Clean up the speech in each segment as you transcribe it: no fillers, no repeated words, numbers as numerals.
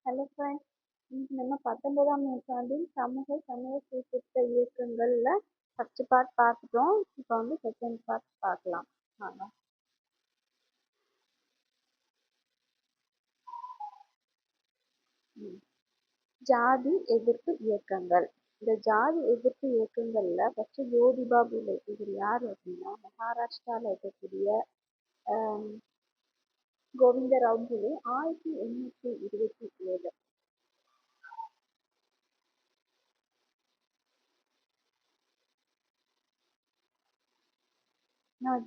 Hello friends, இன்னைக்கு நம்ம 19ஆம் நூற்றாண்டின் சமூக சமய சீர்திருத்த இயக்கங்கள்ல ஃபர்ஸ்ட் பார்ட் பார்த்துட்டோம். இப்போ வந்து செகண்ட் பார்ட் பார்க்கலாம். வாங்க. ம். ஜாதி எதிர்ப்பு இயக்கங்கள். இந்த ஜாதி எதிர்ப்பு இயக்கங்கள்ல ஃபர்ஸ்ட் ஜோதிபா பூலே இவர் யார் அப்படின்னா மகாராஷ்டிரால இருக்கக்கூடிய ஆம், கோவிந்தராவ் பூலே 1827.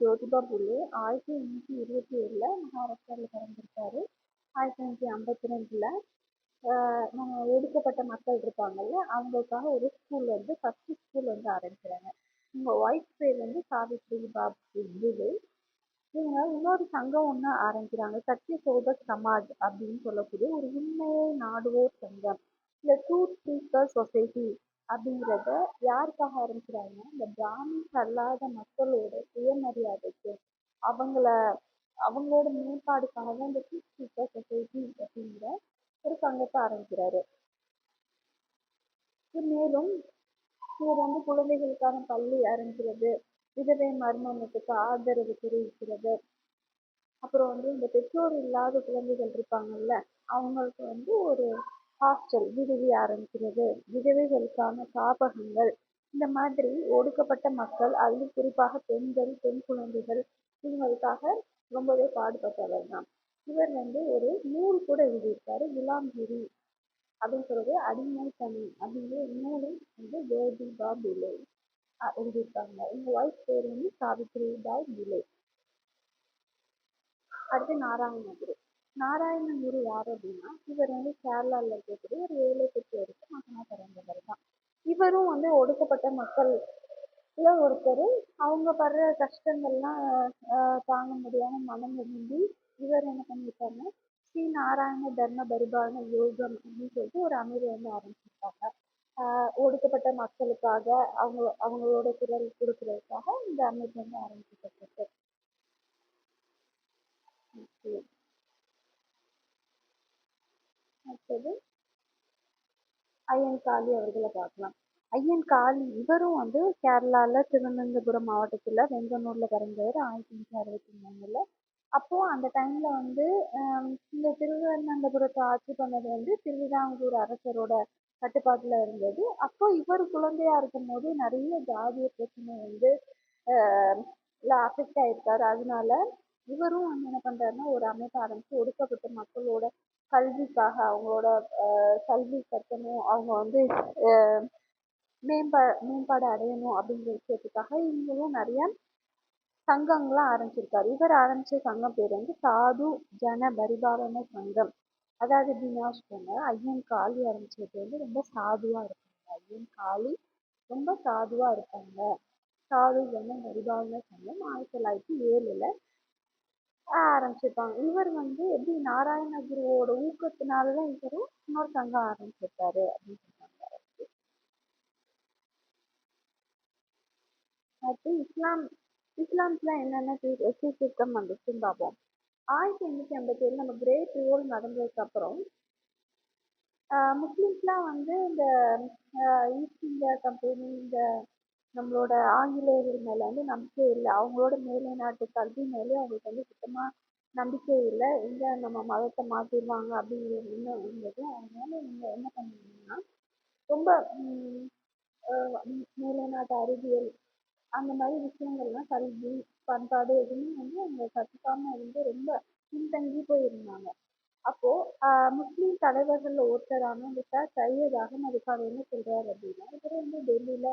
ஜோதிபா பூலே 1827 மகாராஷ்டிரால பிறந்திருக்காரு. 1852 நம்ம ஒடுக்கப்பட்ட மக்கள் இருப்பாங்கல்ல, அவங்களுக்காக ஒரு ஸ்கூல் வந்து ஃபர்ஸ்ட் ஸ்கூல் வந்து ஆரம்பிக்கிறாங்க. இவங்க ஒய்ஃப் பேர் வந்து சாவித்ரி பாபு பூலே. இவங்க இன்னொரு சங்கம் ஒன்று ஆரம்பிக்கிறாங்க, சத்திய சோதக் சமாஜ் அப்படின்னு சொல்லக்கூடிய ஒரு உண்மையை நாடுவோர் சங்கம். இந்த ட்ரூத் சீக்கர் சொசைட்டி அப்படிங்கிறத யாருக்காக ஆரம்பிக்கிறாங்கன்னா, இந்த பிராமின்ஸ் அல்லாத மக்களோட சுயமரியாதைக்கு அவங்கள அவங்களோட மேம்பாடுக்காக தான் இந்த ட்ரூத் சீக்கர் சொசைட்டி அப்படிங்கிற ஒரு சங்கத்தை ஆரம்பிக்கிறாரு. மேலும் இவர் வந்து குழந்தைகளுக்கான பள்ளி ஆரம்பிக்கிறது, விதவை மர்மத்துக்கு ஆதரவு தெரிவிக்கிறது, அப்புறம் வந்து இந்த பெற்றோர் இல்லாத குழந்தைகள் இருப்பாங்கல்ல, அவங்களுக்கு வந்து ஒரு ஹாஸ்டல் விடுதி ஆரம்பிக்கிறது, விதவைகளுக்கான காப்பகங்கள், இந்த மாதிரி ஒடுக்கப்பட்ட மக்கள், அதிலும் குறிப்பாக பெண்கள், பெண் குழந்தைகள், இவங்களுக்காக ரொம்பவே பாடுபட்டவர் தான். இவர் வந்து ஒரு நூல் கூட எழுதியிருக்காரு, குலாம்கிரி அப்படின்னு சொல்றது அடிமை பணி அப்படிங்கிற நூலும் வந்து ஜோதிபா பூலே எழுதியிருக்காங்க. இவங்க ஒய்ஃப் பேர் வந்து சாவித்ரி பாய் பூலே. அடுத்து நாராயணகுரு. நாராயணகுரு யார் அப்படின்னா, இவர் வந்து கேரளாவில் இருக்கக்கூடிய ஒரு ஏழை பெற்றோருக்கு மகனா பிறந்தவர் தான். இவரும் வந்து ஒடுக்கப்பட்ட மக்கள் ஒருத்தர். அவங்க படுற கஷ்டங்கள்லாம் தாங்க முடியாம மனம் விரும்பி இவர் என்ன பண்ணியிருக்காருன்னா, ஸ்ரீ நாராயண தர்ம பரிபாலன யோகம் அப்படின்னு சொல்லிட்டு ஒரு அமைப்பு வந்து ஆரம்பிச்சிருக்காங்க. ஒடுக்கப்பட்ட மக்களுக்காக அவங்களோட குரல் கொடுக்கறதுக்காக இந்த அமைப்பு வந்து ஆரம்பிக்கப்பட்டிருக்கு. அடுத்தது ஐயன் காளி அவர்களை பார்க்கலாம். ஐயன் காளி இவரும் வந்து கேரளால திருவனந்தபுரம் மாவட்டத்துல வெங்கனூர்ல பிறந்தவர் 1863. அப்போ அந்த டைம்ல வந்து இந்த திருவனந்தபுரத்தை ஆட்சி பண்ணது வந்து திருவிதாங்கூர் அரசரோட கட்டுப்பாட்டுல இருந்தது. அப்போ இவர் குழந்தையா இருக்கும் போது நிறைய ஜாதிய பிரச்சனை வந்து அஃபெக்ட் ஆயிருக்காரு. அதனால இவரும் வந்து என்ன பண்றாருன்னா ஒரு அமைப்பு ஆரம்பிச்சு ஒடுக்கப்பட்ட மக்களோட கல்விக்காக அவங்களோட கல்வி கட்டணும், அவங்க வந்து மேம்பாடு அடையணும் அப்படிங்கிற விஷயத்துக்காக இவங்களும் நிறைய சங்கங்கள்லாம் ஆரம்பிச்சிருக்காரு. இவர் ஆரம்பிச்ச சங்கம் பேர் வந்து சாது ஜன பரிபாலன சங்கம். அதாவது எப்படின்னா வச்சுக்கோங்க, ஐயன் காளி ஆரம்பிச்சது வந்து ரொம்ப சாதுவா இருப்பாங்க. ஐயன் காளி ரொம்ப சாதுவா இருப்பாங்க. சாது ஜன பரிபாலன சங்கம் 1907 ஆரம்பிச்சிருப்பாங்க. இவர் வந்து எப்படி நாராயணகுருவோட ஊக்கத்தினாலதான் இவரும் இன்னொரு சங்கம் ஆரம்பிச்சிருக்காரு அப்படின்னு சொல்றாங்க. அடுத்து இஸ்லாம்ஸ்ல என்னென்ன சீர்திருத்தம் வந்துச்சுன்னு பார்ப்போம். 1887 நம்ம கிரேட் ரிவோல் நடந்ததுக்கு அப்புறம் முஸ்லிம்ஸ்லாம் வந்து இந்த ஈஸ்ட் இந்தியா கம்பெனி, இந்த நம்மளோட ஆங்கிலேயர்கள் மேல வந்து நம்பிக்கை இல்லை. அவங்களோட மேலை நாட்டு கல்வி மேலே அவங்களுக்கு வந்து சுத்தமா நம்பிக்கை இல்லை. எங்க நம்ம மதத்தை மாத்திடுவாங்க அப்படிங்கிற எண்ணம் இருந்தது. அதனால இவங்க என்ன பண்ணாங்கன்னா ரொம்ப மேலை நாட்டு அறிவியல் அந்த மாதிரி விஷயங்கள்லாம், கல்வி பண்பாடு எதுவுமே வந்து அவங்க கற்றுக்காம இருந்து ரொம்ப பின்தங்கி போயிருந்தாங்க. அப்போ முஸ்லீம் தலைவர்கள்ல ஒருத்தரான இந்த சார் சையத் அகமது கான் என்ன சொல்றாரு அப்படின்னா, இவர் வந்து டெல்லியில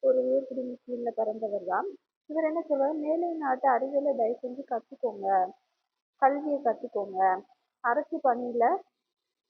ஒரு உயர்குடி முஸ்லீம்ல பிறந்தவர் தான். இவர் என்ன சொல்றாரு, மேலை நாட்டு அறிவியலை தயவு செஞ்சு கற்றுக்கோங்க, கல்வியை கற்றுக்கோங்க, அரசு பணியில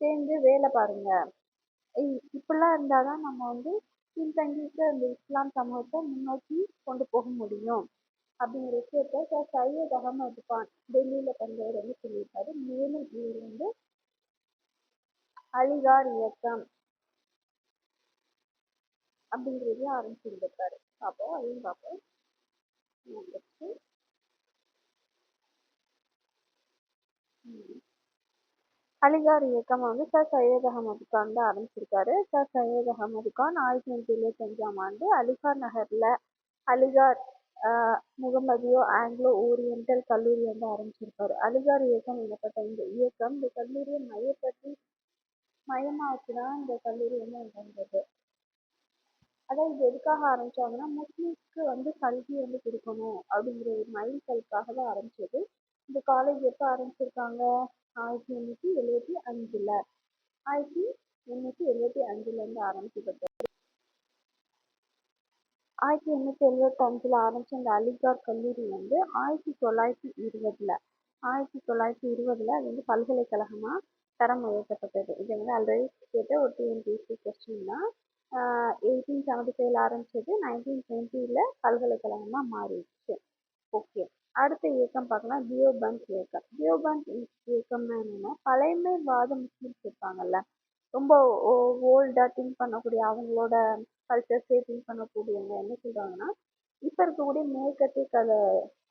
சேர்ந்து வேலை பாருங்க. இப்படிலாம் இருந்தாதான் நம்ம வந்து பின்தங்கிட்டு அந்த இஸ்லாம் சமூகத்தை முன்னோக்கி கொண்டு போக முடியும் அப்படிங்கிற விஷயத்த சார் சையத் அகமது கான் டெல்லியில பிறந்தவர் வந்து சொல்லியிருக்காரு. மேலும் இவர் வந்து அலிகார் இயக்கம் அப்படிங்கிறதையும் ஆரம்பிச்சிருந்திருக்காரு. பார்ப்போம், அதையும் பார்ப்போம். அலிகார் இயக்கம் வந்து சர் சையத் அகமது கான் தான் ஆரம்பிச்சிருக்காரு. சர் சையத் அகமது கான் 1975ஆம் ஆண்டு அலிகார் நகர்ல அலிகார் முகமதியோ ஆங்கிலோ ஓரியண்டல் கல்லூரி வந்து ஆரம்பிச்சிருப்பாரு. அலிகார் இயக்கம் எனப்பட்ட இந்த இயக்கம் இந்த கல்லூரியை மையமா வச்சுதான் இந்த கல்லூரி வந்து நடந்தது. அதான் இது எதுக்காக ஆரம்பிச்சாங்கன்னா முஸ்லிம்ஸ்க்கு வந்து கல்வி வந்து கொடுக்கணும் அப்படிங்கிற ஒரு மைல்கல்லுக்காக தான் ஆரம்பிச்சது. இந்த காலேஜ் எப்போ ஆரம்பிச்சிருக்காங்க? 1875ல 1875ல இருந்து ஆரம்பிக்கப்பட்டது. 1875ல ஆரம்பிச்ச இந்த அலிகார் கல்லூரி வந்து 1920ல அது வந்து பல்கலைக்கழகமா தரம் உயர்த்தப்பட்டது. இது வந்து ஆல்ரெடி கேட்ட ஒரு டிஎன்பிஎஸ்சி கொஸ்டின் தான். 1875ல ஆரம்பிச்சது 1920ல பல்கலைக்கழகமா மாறிடுச்சு. ஓகே, அடுத்த இயக்கம் பார்க்கலாம். தியோபந்த் இயக்கம். தியோபந்த் இயக்கம்னா என்னன்னா, பழமைவாத முஸ்லிம்ஸ் இருப்பாங்கல்ல, ரொம்ப ஓல்டா திங்க் பண்ணக்கூடிய, அவங்களோட கல்ச்சர்ஸே திங்க் பண்ணக்கூடியவங்க என்ன சொல்றாங்கன்னா, இப்ப இருக்கக்கூடிய மேற்கத்திய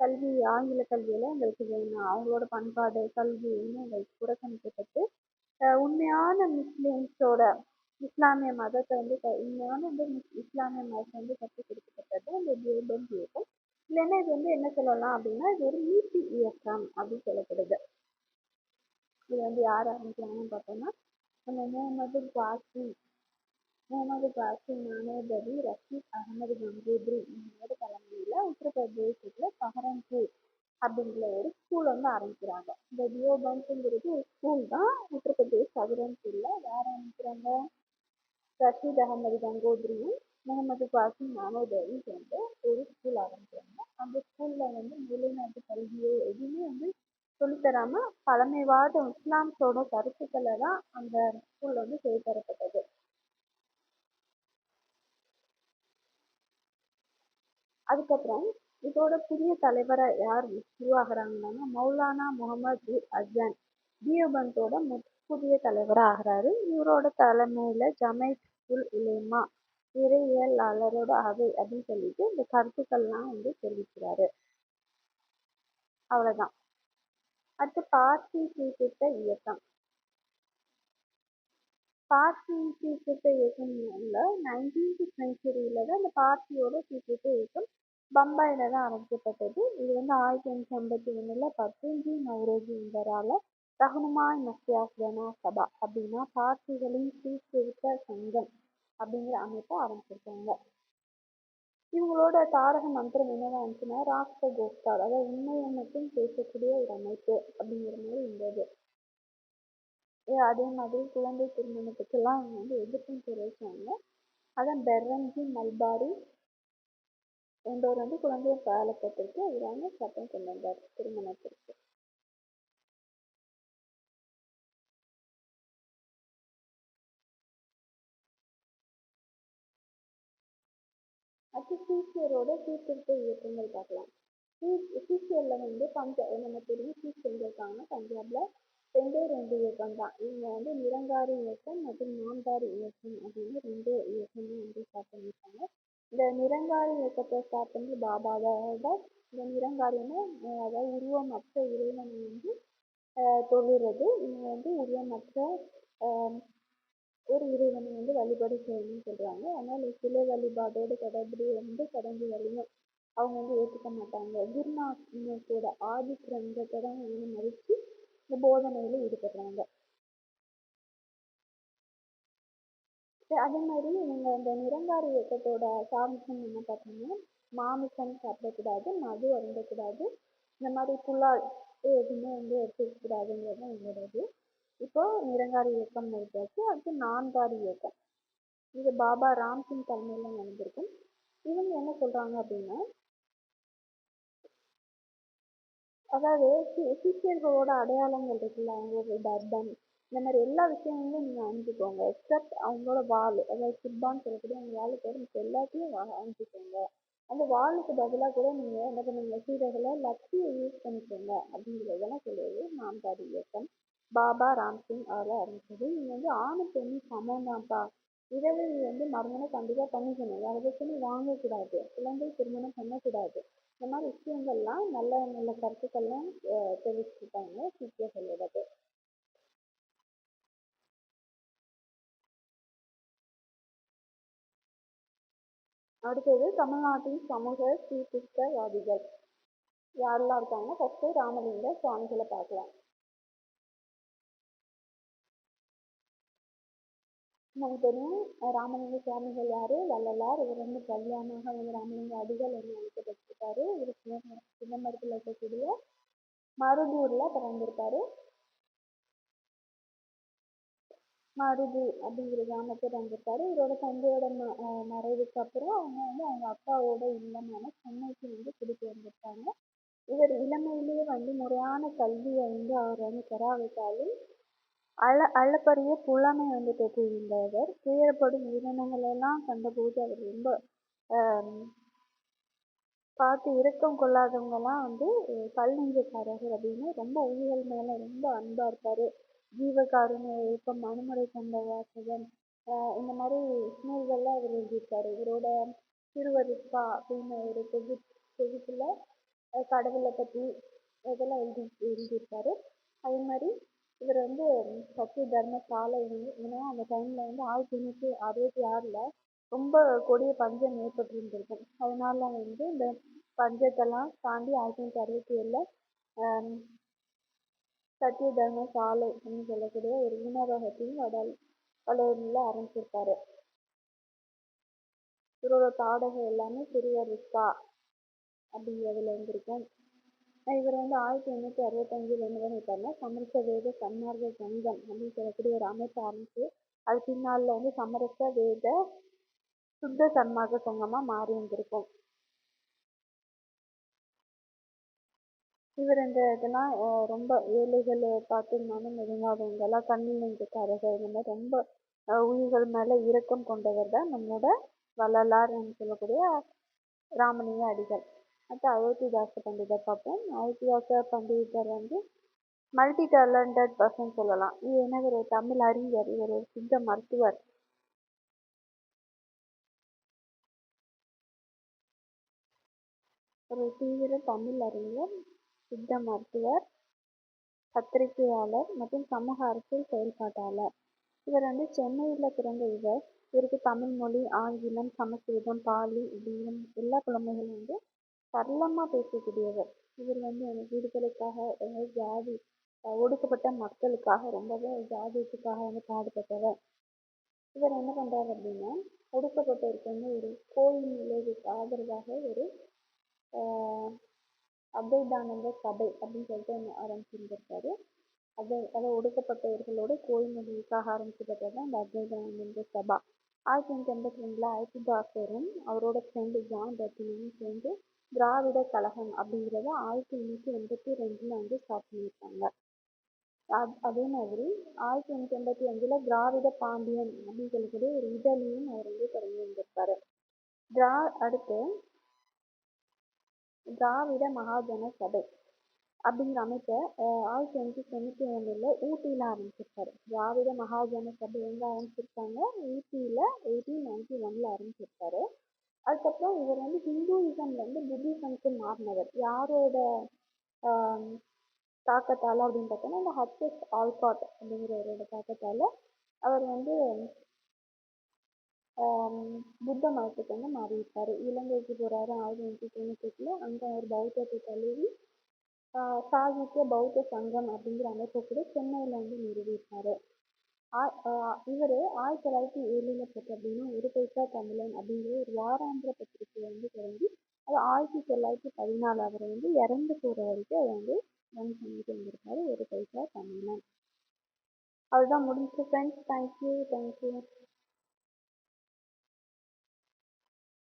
கல்வி, ஆங்கில கல்வியெல்லாம் எங்களுக்கு வேணும், அவங்களோட பண்பாடு கல்வி இன்னும் எங்களுக்கு புறக்கணிக்கப்பட்டு உண்மையான முஸ்லிம்ஸோட இஸ்லாமிய மதத்தை வந்து உண்மையான வந்து இஸ்லாமிய மதத்தை வந்து கற்றுக் கொடுக்கப்பட்டது இந்த தியோபந்த் இயக்கம். இல்லைன்னா இது வந்து என்ன சொல்லலாம் அப்படின்னா, இது ஒரு நீதி இயக்கம் அப்படின்னு சொல்லப்படுது. இது வந்து யார் ஆரம்பிக்கிறாங்கன்னு பார்த்தோம்னா, நம்ம முகமது காசிம் நானோதவி ரஷீத் அகமது கங்கோத்ரி இவங்களோட தலைமையில உத்தரப்பிரதேசத்துல சஹரன்பூர் அப்படிங்கிற ஒரு ஸ்கூல் வந்து ஆரம்பிக்கிறாங்க. இந்த தியோபந்த்ங்கிறது ஒரு ஸ்கூல் தான். உத்தரப்பிரதேஷ் சஹரன்பூர்ல யார் ஆரம்பிக்கிறாங்க? ரஷீத் அகமது கங்கோத்ரியும் முகமது காசிம் நானோதவியும் சேர்ந்து ஒரு ஸ்கூல் ஆரம்பிக்கிறாங்க. அந்த ஸ்கூல்ல வந்து வெளிநாட்டு கல்வியோ எதுவுமே வந்து சொல்லித்தராம பழமைவாத இஸ்லாம்ஸோட கருத்துக்களை தான் அந்த ஸ்கூல்ல வந்து சொல்லித்தரப்பட்டது. அதுக்கப்புறம் இதோட புதிய தலைவரா யார் உருவாகிறாங்கன்னா, மௌலானா முகமது அசான் தியோபந்தோட புதிய தலைவரா ஆகிறாரு. இவரோட தலைமையில ஜமைத் உல் உலேமா இறையியலாளரோட அவை அப்படின்னு சொல்லிட்டு இந்த கருத்துக்கள்லாம் வந்து தெரிவிக்கிறாரு. அவ்வளவுதான். அடுத்து பார்சி சீர்திருத்த இயக்கம். பார்சி சீர்திருத்த இயக்கம்ல 19th centuryல தான் இந்த பார்சியோட சீர்திருத்த இயக்கம் பம்பாயில தான் ஆரம்பிக்கப்பட்டது. இது வந்து 1851ல பத்தஞ்சி நவ்ரோஜி என்பவரால ரஹ்னுமாய் மஸ்யாஸ் ஜனா சபா அப்படின்னா பார்சிகளின் சீர்திருத்த சங்கம் அப்படிங்கிற அமைப்பை ஆரம்பிச்சிருக்காங்க. இவங்களோட தாரக மந்திரம் என்னவா இருந்துச்சுன்னா, ராஷ்டிர கோஸ்தார், அதாவது உண்மையை மட்டும் பேசக்கூடிய ஒரு அமைப்பு அப்படிங்கிற மாதிரி இருந்தது. அதே மாதிரி குழந்தை திருமணத்துக்கெல்லாம் அவங்க வந்து எதிர்ப்பும் தெரிவிச்சாங்க. அதான் பெர்ரஞ்சி மல்பாரி என்பவர் வந்து குழந்தை காலகட்டத்திற்கு எதிரான சட்டம் கொண்டு வந்தார் திருமணத்திற்கு. அடுத்து சீக்கியரோட சீர்திருத்த இயக்கங்கள் பார்க்கலாம். சீக்கியர்ல வந்து நம்ம தெரியும் சீக் எங்க இருக்காங்க பஞ்சாப்ல. ரெண்டு இயக்கம் தான். இவங்க வந்து நிரங்காரி இயக்கம் மற்றும் நாம்தாரி இயக்கம் அப்படின்னு ரெண்டு இயக்கமும் வந்து ஸ்டார்ட் பண்ணியிருக்காங்க. இந்த நிரங்காரி இயக்கத்தை ஸ்டார்ட் பண்ணி பாபாவோட இந்த நிரங்காரின்னு அதாவது உருவமற்ற இறைவனை வந்து தொழுறது. இவங்க வந்து உருவமற்ற ஒரு இறைவனை வந்து வழிபாடு செய்யணும்னு சொல்றாங்க. அதனால சிலை வழிபாடோடு தொடர்புடைய வந்து கடந்து வரையும் அவங்க வந்து ஏற்றுக்க மாட்டாங்க. குருநானக்கோட ஆதி கிரந்தத்தை தான் வந்து மதிச்சு இந்த போதனையில ஈடுபடுறாங்க. அதே மாதிரி இவங்க இந்த நிரங்காரி இயக்கத்தோட சாமிசம் என்ன பார்த்தீங்கன்னா, மாமிசம் சாப்பிடக்கூடாது, மது அருந்தக்கூடாது, இந்த மாதிரி புலால் எதுவுமே வந்து எடுத்துக்க கூடாதுங்கிறது எங்களோடது. இப்போ நிரங்காரி இயக்கம் நடத்தாச்சு. அடுத்து நான்காரி இயக்கம். இது பாபா ராம்சிங் தலைமையில நடந்திருக்கும். இவங்க என்ன சொல்றாங்க அப்படின்னா, அதாவது சீக்கியர்களோட அடையாளங்கள் இருக்குல்ல, அவங்களோட டர்பன் இந்த மாதிரி எல்லா விஷயங்களும் நீங்க அணிஞ்சுக்கோங்க எக்ஸப்ட் அவங்களோட வாள், அதாவது சிப்பான்னு சொல்லக்கூடிய அவங்க வாழை தவிர மிச்ச எல்லாத்தையும் அணிஞ்சுக்கோங்க. அந்த வாளுக்கு பதிலாக கூட நீங்க என்ன பண்ணுங்க, சீடர்களை லட்சியை யூஸ் பண்ணிக்கோங்க அப்படிங்கிறதெல்லாம் சொல்லுவது நான்காரி இயக்கம். பாபா ராம்சிங் அவரை ஆரம்பிச்சது. இவங்க வந்து ஆணு பெண்ணு சமம் தான்ப்பா, இரவு வந்து மறுமணம் கண்டிப்பா பண்ணிக்கணும், வரதட்சணை வாங்கக்கூடாது, குழந்தை திருமணம் பண்ணக்கூடாது, இந்த மாதிரி விஷயங்கள்லாம் நல்ல நல்ல கருத்துக்கள்லாம் தெரிவிச்சிருக்காங்க சீக்கியர்களோடது. அடுத்தது தமிழ்நாட்டின் சமூக சீர்திருத்தவாதிகள் யாரெல்லாம் இருக்காங்கன்னா ஃபர்ஸ்ட் ராமலிங்க சுவாமிகளை பார்க்கலாம். நமக்கு தெரியும் ராமலிங்க சுவாமிகள் யாரு? வள்ளலார். இவர் வந்து கல்யாணமாக வந்து ராமலிங்க அடிகள் என்று அழைக்கப்பட்டிருக்காரு. இவர் சிதம்பரத்தில் இருக்கக்கூடிய மருதூர்ல பிறந்திருப்பாரு. மருது அப்படிங்கிற கிராமத்தில் பிறந்திருப்பாரு. இவரோட தந்தையோட மறைவுக்கு அப்புறம் அவங்க வந்து அவங்க அப்பாவோட இல்லமான சென்னைக்கு வந்து குடிபெயர்ந்திருப்பாங்க. இவர் இளமையிலேயே வந்து முறையான கல்வியை வந்து அவர் வந்து பெறாவிட்டாலும் அளப்பரிய புலமை வந்து பெற்றிருந்தவர். துயரப்படும் உயிரினங்களெல்லாம் கண்டபோது அவர் ரொம்ப பார்த்து இரக்கம் கொள்ளாதவங்கலாம் வந்து கல் நெஞ்சக்காரர்கள் அப்படின்னு ரொம்ப உயிர்கள் மேல ரொம்ப அன்பா இருப்பாரு. ஜீவகாருண்ய இயக்கம், மனுமுறை கொண்ட வாசகன், இந்த மாதிரி நூல்கள்லாம் இவர் எழுதியிருக்காரு. இவரோட திருவருட்பா அப்படின்னு ஒரு தொகுப்புல கடவுளை பத்தி இதெல்லாம் எழுதியிருக்காரு. அதே மாதிரி இவர் வந்து சத்திய தர்மசாலை ஏன்னா அந்த டைம்ல வந்து 1866ல ரொம்ப கொடிய பஞ்சம் ஏற்பட்டிருந்திருக்கும். அதனால வந்து இந்த பஞ்சத்தெல்லாம் தாண்டி 1967ல சத்திய தர்மசாலை அப்படின்னு சொல்லக்கூடிய ஒரு உணவகத்தையும் வடலூர்ல ஆரம்பிச்சிருப்பாரு. இவரோட பாடகம் எல்லாமே திருவருட்பா அப்படிங்கிறதுல இருந்திருக்கும். இவர் வந்து 1865 என்ன பண்ணிட்டாருன்னா சமரச வேத சன்மார்க்க சங்கம் அப்படின்னு சொல்லக்கூடிய ஒரு அமைப்பு ஆரம்பிச்சு அது பின்னால வந்து சமரச வேத சுத்த சன்மார்க்க சங்கமா மாறி இருந்திருக்கும். இவர் இந்த இதெல்லாம் ரொம்ப ஏழைகளை பார்த்து மனம் நெருங்காதவங்கெல்லாம் கண்ணில் நெஞ்சக்காரர்கள் இந்த மாதிரி ரொம்ப உயிர்கள் மேல இரக்கம் கொண்டவர் தான் நம்மளோட வள்ளலார் சொல்லக்கூடிய ராமலிங்க அடிகள். அடுத்து அயோத்திதாச பண்டிதர் பார்ப்போம். அயோத்திதாச பண்டிதர் வந்து மல்டி டேலண்டட் பர்சன் சொல்லலாம். இது என்ன ஒரு தமிழ் அறிஞர், இவர் ஒரு சித்த மருத்துவர். ஒரு தீவிர தமிழ் அறிஞர், சித்த மருத்துவர், பத்திரிகையாளர் மற்றும் சமூக அரசியல் செயல்பாட்டாளர். இவர் வந்து சென்னையில் பிறந்த இவருக்கு தமிழ் மொழி, ஆங்கிலம், சமஸ்கிருதம், பாலி இப்படின்னு எல்லா புலமைகளும் வந்து சரளமா பேசக்கூடியவர். இவர் வந்து விடுதலைக்காக ஜாதி ஒடுக்கப்பட்ட மக்களுக்காக ரொம்பவே ஜாதியத்துக்காக வந்து பாடுபட்டவர். இவர் என்ன பண்றாரு அப்படின்னா ஒடுக்கப்பட்டவருக்கு வந்து ஒரு கோயில் நிலையத்துக்கு ஆதரவாக ஒரு அபேதானந்த சபை அப்படின்னு சொல்லிட்டு ஒன்று ஆரம்பிச்சிருந்திருக்காரு. அதை ஒடுக்கப்பட்டவர்களோட கோயில் நிலையத்துக்காக ஆரம்பிக்கப்பட்டது தான் இந்த அபேதானந்த சபா. 1982ல் அயோத்திதாசரும் அவரோட ஃப்ரெண்டு ஜான் ரத்தினமும் சேர்ந்து திராவிட கழகம் அப்படிங்கிறத 1882ல் வந்து ஸ்டார்ட் பண்ணியிருக்காங்க. அதே மாதிரி 1885ல் திராவிட பாண்டியன் அப்படின்னு சொல்லக்கூடிய ஒரு இதழையும் அவர் வந்து தொடங்கி வந்திருப்பாரு. அடுத்து திராவிட மகாஜன சபை அப்படிங்கிற அமைப்பை 1891ல் ஊட்டியில் ஆரம்பிச்சிருக்காரு. திராவிட மகாஜன சபை எங்க ஆரம்பிச்சிருக்காங்க? ஊட்டியில் 1891ல் ஆரம்பிச்சிருக்காரு. அதுக்கப்புறம் இவர் வந்து ஹிந்துயிசம்ல இருந்து புத்திசம்க்கு மாறினவர். யாரோட தாக்கத்தால அப்படின்னு பார்த்தோம்னா இந்த ஹச்.எஸ். ஆல்காட் அப்படிங்கிறவரோட தாக்கத்தால அவர் வந்து புத்த மதத்துக்கு வந்து மாறியிருப்பாரு. இலங்கைக்கு போறாரு 1898ல். அங்க ஒரு பௌத்தத்தை தழுவி சாகித்ய பௌத்த சங்கம் அப்படிங்கிற அமைப்பை கூட சென்னையில வந்து நிறுவியிருப்பாரு. இவர் 1907ல் பெற்ற அப்படின்னா ஒரு பைசா தமிழன் அப்படிங்கிற ஒரு வாராந்திர பத்திரிகையை வந்து தொடங்கி அது 1914 அவரை வந்து இறந்து போற வரைக்கும் அதை வந்து ரன் பண்ணிட்டு வந்திருக்காரு. ஒரு பைசா தமிழன். அதுதான் முடிஞ்சு ஃப்ரெண்ட்ஸ். தேங்க்யூ.